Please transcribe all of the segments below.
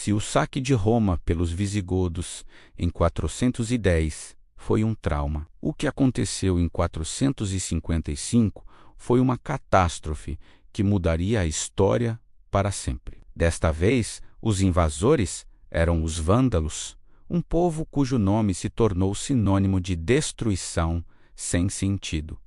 Se o saque de Roma pelos visigodos em 410 foi um trauma, o que aconteceu em 455 foi uma catástrofe que mudaria a história para sempre. Desta vez, os invasores eram os vândalos, um povo cujo nome se tornou sinônimo de destruição sem sentido,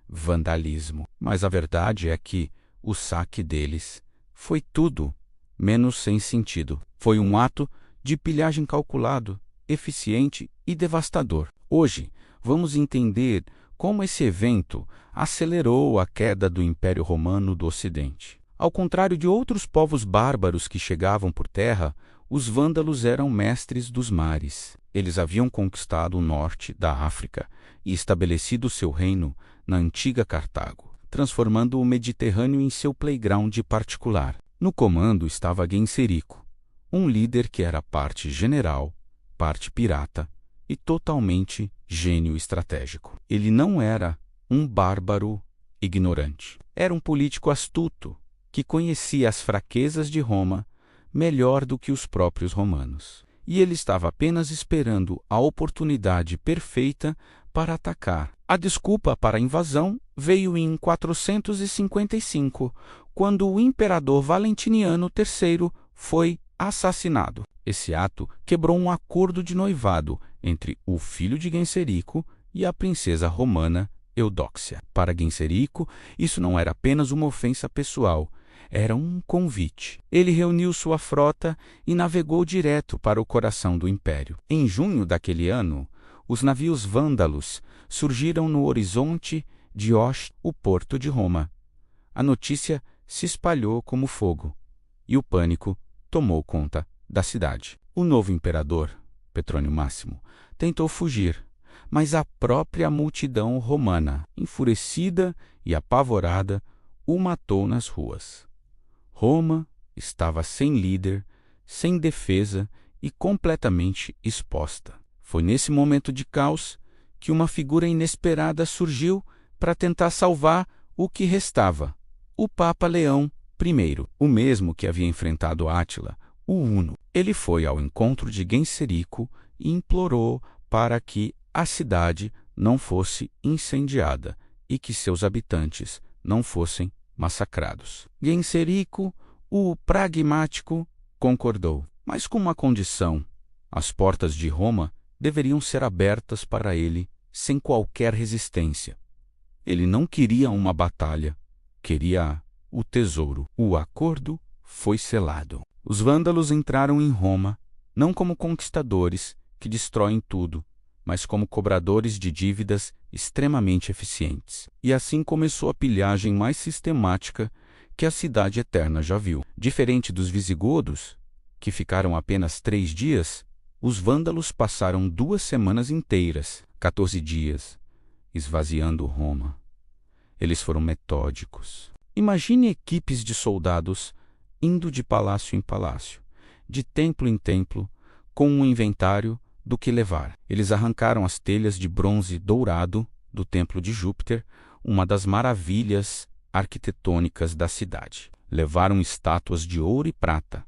vandalismo. Mas a verdade é que o saque deles foi tudo menos sem sentido. Foi um ato de pilhagem calculado, eficiente e devastador. Hoje, vamos entender como esse evento acelerou a queda do Império Romano do Ocidente. Ao contrário de outros povos bárbaros que chegavam por terra, os vândalos eram mestres dos mares. Eles haviam conquistado o norte da África e estabelecido seu reino na antiga Cartago, transformando o Mediterrâneo em seu playground particular. No comando estava Genserico, um líder que era parte general, parte pirata e totalmente gênio estratégico. Ele não era um bárbaro ignorante. Era um político astuto que conhecia as fraquezas de Roma melhor do que os próprios romanos. E ele estava apenas esperando a oportunidade perfeita para atacar. A desculpa para a invasão veio em 455, quando o imperador Valentiniano III foi assassinado. Esse ato quebrou um acordo de noivado entre o filho de Genserico e a princesa romana Eudóxia. Para Genserico, isso não era apenas uma ofensa pessoal, era um convite. Ele reuniu sua frota e navegou direto para o coração do império. Em junho daquele ano, os navios vândalos surgiram no horizonte de Ostia, o porto de Roma. A notícia se espalhou como fogo, e o pânico tomou conta da cidade. O novo imperador, Petrônio Máximo, tentou fugir, mas a própria multidão romana, enfurecida e apavorada, o matou nas ruas. Roma estava sem líder, sem defesa e completamente exposta. Foi nesse momento de caos que uma figura inesperada surgiu para tentar salvar o que restava: o Papa Leão I, o mesmo que havia enfrentado Átila, o Huno. Ele foi ao encontro de Genserico e implorou para que a cidade não fosse incendiada e que seus habitantes não fossem massacrados. Genserico, o pragmático, concordou, mas com uma condição: as portas de Roma deveriam ser abertas para ele sem qualquer resistência. Ele não queria uma batalha, queria o tesouro. O acordo foi selado. Os vândalos entraram em Roma não como conquistadores que destroem tudo, mas como cobradores de dívidas extremamente eficientes. E assim começou a pilhagem mais sistemática que a Cidade Eterna já viu. Diferente dos visigodos, que ficaram apenas 3 dias, os vândalos passaram 2 semanas inteiras, 14 dias, esvaziando Roma. Eles foram metódicos. Imagine equipes de soldados indo de palácio em palácio, de templo em templo, com um inventário do que levar. Eles arrancaram as telhas de bronze dourado do templo de Júpiter, uma das maravilhas arquitetônicas da cidade. Levaram estátuas de ouro e prata,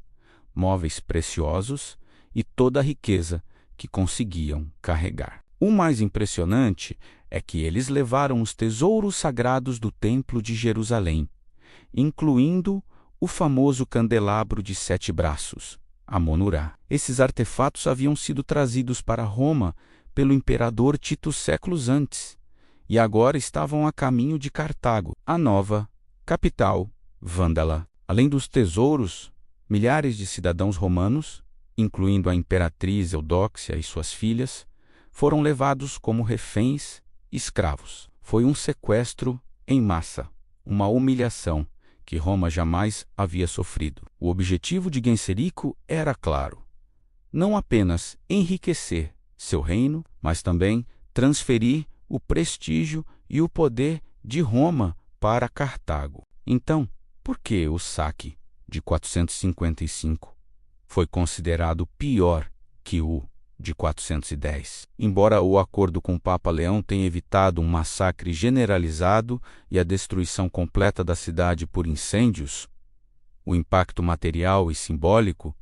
móveis preciosos e toda a riqueza que conseguiam carregar. O mais impressionante é que eles levaram os tesouros sagrados do Templo de Jerusalém, incluindo o famoso candelabro de 7 braços, a Monurá. Esses artefatos haviam sido trazidos para Roma pelo imperador Tito séculos antes, e agora estavam a caminho de Cartago, a nova capital vândala. Além dos tesouros, milhares de cidadãos romanos, incluindo a imperatriz Eudóxia e suas filhas, foram levados como reféns e escravos. Foi um sequestro em massa, uma humilhação que Roma jamais havia sofrido. O objetivo de Genserico era claro: não apenas enriquecer seu reino, mas também transferir o prestígio e o poder de Roma para Cartago. Então, por que o saque de 455 foi considerado pior que o de 410? Embora o acordo com o Papa Leão tenha evitado um massacre generalizado e a destruição completa da cidade por incêndios, o impacto material e simbólico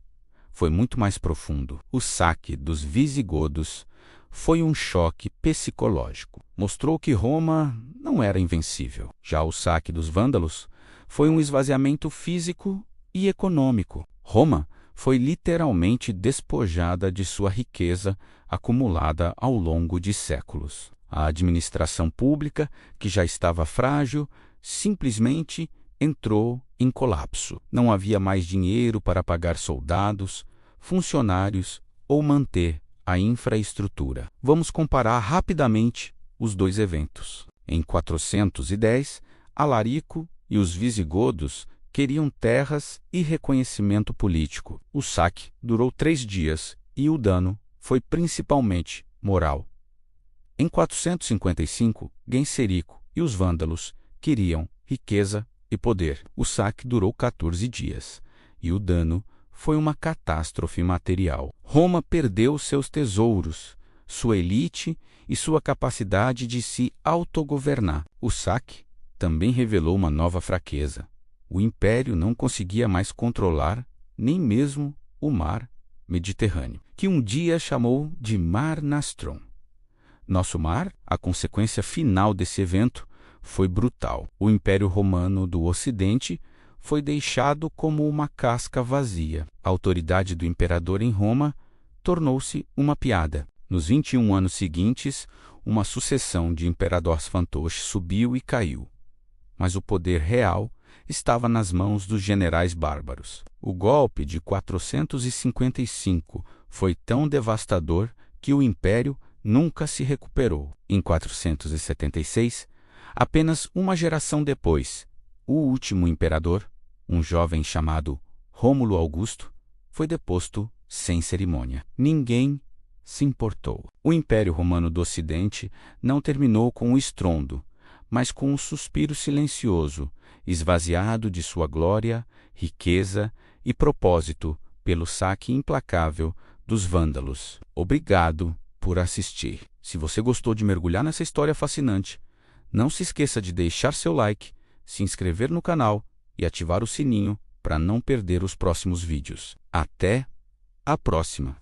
foi muito mais profundo. O saque dos visigodos foi um choque psicológico. Mostrou que Roma não era invencível. Já o saque dos vândalos foi um esvaziamento físico e econômico. Roma foi literalmente despojada de sua riqueza acumulada ao longo de séculos. A administração pública, que já estava frágil, simplesmente entrou em colapso. Não havia mais dinheiro para pagar soldados, funcionários ou manter a infraestrutura. Vamos comparar rapidamente os dois eventos. Em 410, Alarico e os visigodos queriam terras e reconhecimento político. O saque durou 3 dias e o dano foi principalmente moral. Em 455, Genserico e os vândalos queriam riqueza e poder. O saque durou 14 dias e o dano foi uma catástrofe material. Roma perdeu seus tesouros, sua elite e sua capacidade de se autogovernar. O saque também revelou uma nova fraqueza. O império não conseguia mais controlar nem mesmo o mar Mediterrâneo, que um dia chamou de Mar Nostrum. Nosso mar, a consequência final desse evento, foi brutal. O Império Romano do Ocidente foi deixado como uma casca vazia. A autoridade do imperador em Roma tornou-se uma piada. Nos 21 anos seguintes, uma sucessão de imperadores fantoches subiu e caiu. Mas o poder real estava nas mãos dos generais bárbaros. O golpe de 455 foi tão devastador que o império nunca se recuperou. Em 476, apenas uma geração depois, o último imperador, um jovem chamado Rômulo Augusto, foi deposto sem cerimônia. Ninguém se importou. O Império Romano do Ocidente não terminou com um estrondo, mas com um suspiro silencioso, esvaziado de sua glória, riqueza e propósito pelo saque implacável dos vândalos. Obrigado por assistir. Se você gostou de mergulhar nessa história fascinante, não se esqueça de deixar seu like, se inscrever no canal e ativar o sininho para não perder os próximos vídeos. Até a próxima!